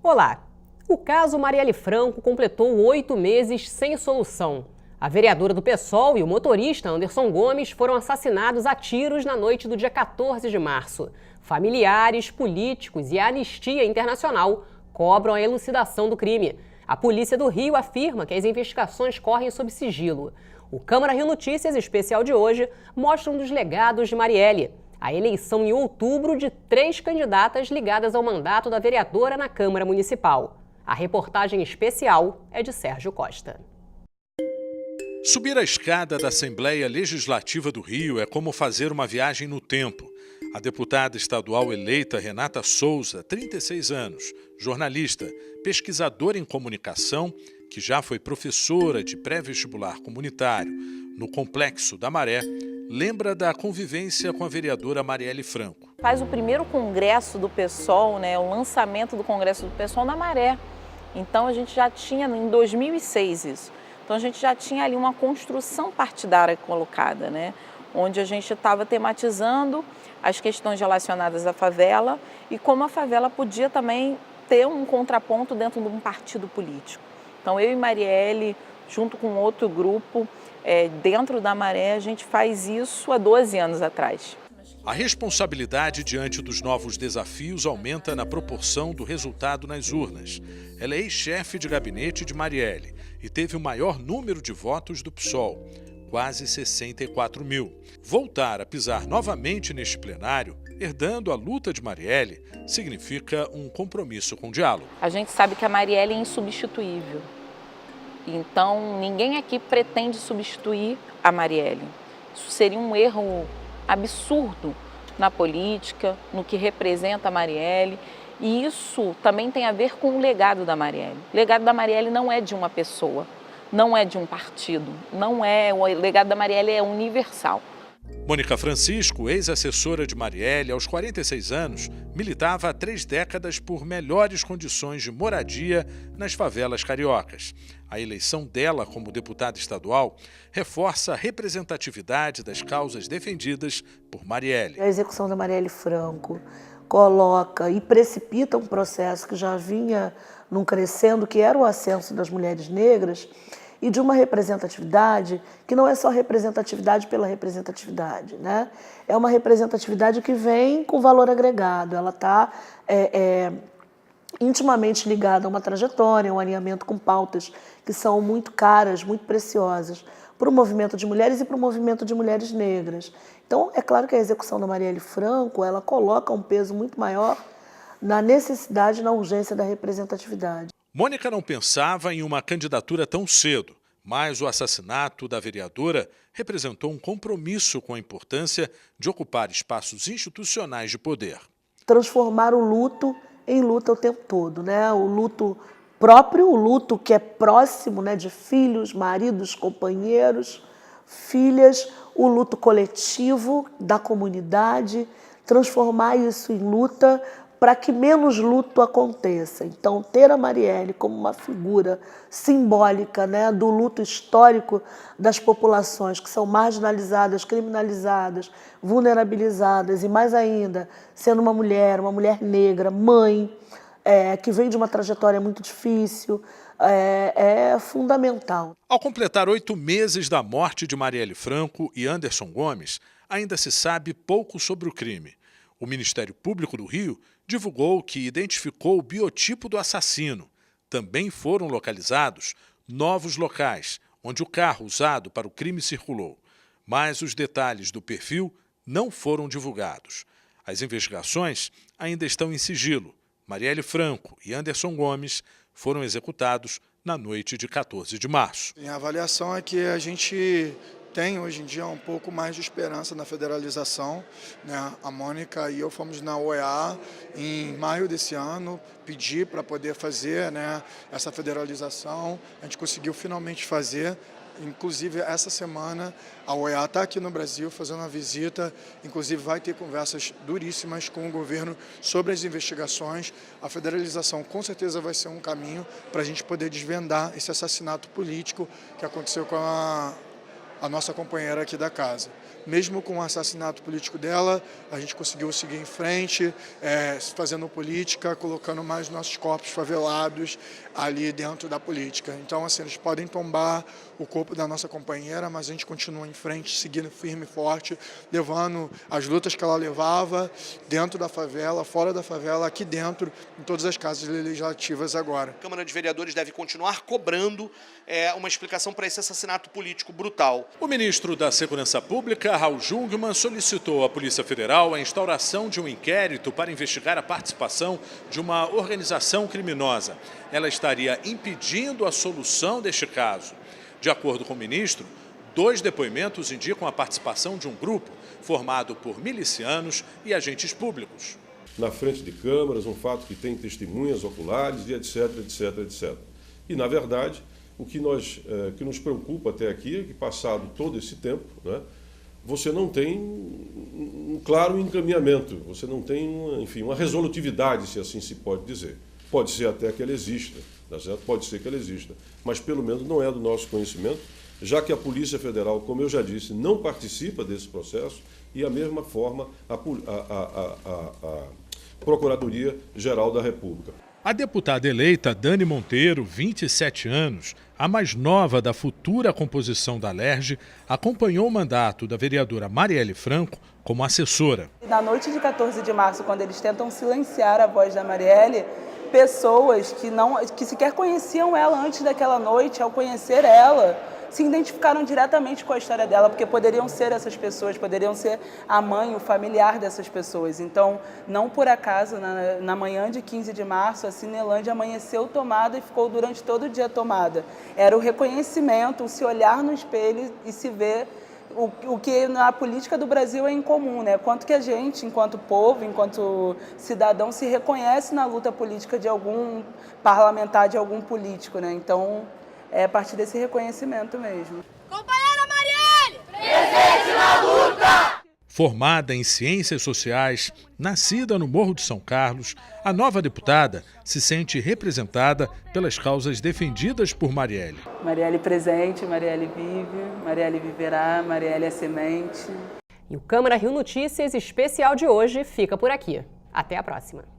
Olá! O caso Marielle Franco completou 8 meses sem solução. A vereadora do PSOL e o motorista Anderson Gomes foram assassinados a tiros na noite do dia 14 de março. Familiares, políticos e a Anistia Internacional cobram a elucidação do crime. A Polícia do Rio afirma que as investigações correm sob sigilo. O Câmara Rio Notícias especial de hoje mostra um dos legados de Marielle: a eleição em outubro de 3 candidatas ligadas ao mandato da vereadora na Câmara Municipal. A reportagem especial é de Sérgio Costa. Subir a escada da Assembleia Legislativa do Rio é como fazer uma viagem no tempo. A deputada estadual eleita Renata Souza, 36 anos, jornalista, pesquisadora em comunicação, que já foi professora de pré-vestibular comunitário no Complexo da Maré, lembra da convivência com a vereadora Marielle Franco. Faz o primeiro congresso do PSOL, o lançamento do congresso do PSOL na Maré. Então a gente já tinha, em 2006 isso, então a gente já tinha ali uma construção partidária colocada, onde a gente estava tematizando as questões relacionadas à favela e como a favela podia também ter um contraponto dentro de um partido político. Então eu e Marielle, junto com outro grupo, dentro da Maré, a gente faz isso há 12 anos atrás. A responsabilidade diante dos novos desafios aumenta na proporção do resultado nas urnas. Ela é ex-chefe de gabinete de Marielle e teve o maior número de votos do PSOL, quase 64 mil. Voltar a pisar novamente neste plenário, herdando a luta de Marielle, significa um compromisso com o diálogo. A gente sabe que a Marielle é insubstituível. Então, ninguém aqui pretende substituir a Marielle. Isso seria um erro absurdo na política, no que representa a Marielle. E isso também tem a ver com o legado da Marielle. O legado da Marielle não é de uma pessoa, não é de um partido, o legado da Marielle é universal. Mônica Francisco, ex-assessora de Marielle, aos 46 anos, militava há 3 décadas por melhores condições de moradia nas favelas cariocas. A eleição dela como deputada estadual reforça a representatividade das causas defendidas por Marielle. A execução da Marielle Franco coloca e precipita um processo que já vinha num crescendo, que era o ascenso das mulheres negras, e de uma representatividade que não é só representatividade pela representatividade, É uma representatividade que vem com valor agregado, ela está intimamente ligada a uma trajetória, a um alinhamento com pautas que são muito caras, muito preciosas para o movimento de mulheres e para o movimento de mulheres negras. Então, é claro que a execução da Marielle Franco, ela coloca um peso muito maior na necessidade, na urgência da representatividade. Mônica não pensava em uma candidatura tão cedo, mas o assassinato da vereadora representou um compromisso com a importância de ocupar espaços institucionais de poder. Transformar o luto em luta o tempo todo, O luto próprio, o luto que é próximo, de filhos, maridos, companheiros, filhas, o luto coletivo da comunidade, transformar isso em luta para que menos luto aconteça. Então, ter a Marielle como uma figura simbólica, do luto histórico das populações que são marginalizadas, criminalizadas, vulnerabilizadas e, mais ainda, sendo uma mulher negra, mãe, que vem de uma trajetória muito difícil, é fundamental. Ao completar 8 meses da morte de Marielle Franco e Anderson Gomes, ainda se sabe pouco sobre o crime. O Ministério Público do Rio divulgou que identificou o biotipo do assassino. Também foram localizados novos locais onde o carro usado para o crime circulou. Mas os detalhes do perfil não foram divulgados. As investigações ainda estão em sigilo. Marielle Franco e Anderson Gomes foram executados na noite de 14 de março. A avaliação é que a gente tem hoje em dia um pouco mais de esperança na federalização. A Mônica e eu fomos na OEA em maio desse ano pedir para poder fazer essa federalização. A gente conseguiu finalmente fazer. Inclusive, essa semana, a OEA está aqui no Brasil fazendo uma visita, inclusive vai ter conversas duríssimas com o governo sobre as investigações. A federalização com certeza vai ser um caminho para a gente poder desvendar esse assassinato político que aconteceu com a nossa companheira aqui da casa. mesmo com o assassinato político dela, a gente conseguiu seguir em frente, fazendo política, colocando mais nossos corpos favelados ali dentro da política. Então, assim, eles podem tombar o corpo da nossa companheira, mas a gente continua em frente, seguindo firme e forte, levando as lutas que ela levava dentro da favela, fora da favela, aqui dentro, em todas as casas legislativas agora. A Câmara de Vereadores deve continuar cobrando uma explicação para esse assassinato político brutal. O ministro da Segurança Pública, Raul Jungmann, solicitou à Polícia Federal a instauração de um inquérito para investigar a participação de uma organização criminosa. Ela estaria impedindo a solução deste caso. De acordo com o ministro, 2 depoimentos indicam a participação de um grupo formado por milicianos e agentes públicos. Na frente de câmeras, um fato que tem testemunhas oculares e etc, etc, etc. E, na verdade, o que nos preocupa até aqui é que, passado todo esse tempo, né, você não tem um claro encaminhamento, você não tem, uma resolutividade, se assim se pode dizer. Pode ser até que ela exista, tá certo? Pode ser que ela exista, mas pelo menos não é do nosso conhecimento, já que a Polícia Federal, como eu já disse, não participa desse processo e, da mesma forma, a Procuradoria-Geral da República. A deputada eleita Dani Monteiro, 27 anos, a mais nova da futura composição da LERJ, acompanhou o mandato da vereadora Marielle Franco como assessora. Na noite de 14 de março, quando eles tentam silenciar a voz da Marielle, pessoas que sequer conheciam ela antes daquela noite, ao conhecer ela, se identificaram diretamente com a história dela, porque poderiam ser essas pessoas, poderiam ser a mãe, o familiar dessas pessoas. Então, não por acaso, na manhã de 15 de março, a Cinelândia amanheceu tomada e ficou durante todo o dia tomada. Era o reconhecimento, o se olhar no espelho e se ver o que na política do Brasil é incomum, né? Quanto que a gente, enquanto povo, enquanto cidadão, se reconhece na luta política de algum parlamentar, de algum político, né? Então, é a partir desse reconhecimento mesmo. Companheira Marielle! Presente na luta! Formada em Ciências Sociais, nascida no Morro de São Carlos, a nova deputada se sente representada pelas causas defendidas por Marielle. Marielle presente, Marielle vive, Marielle viverá, Marielle é semente. E o Câmara Rio Notícias especial de hoje fica por aqui. Até a próxima.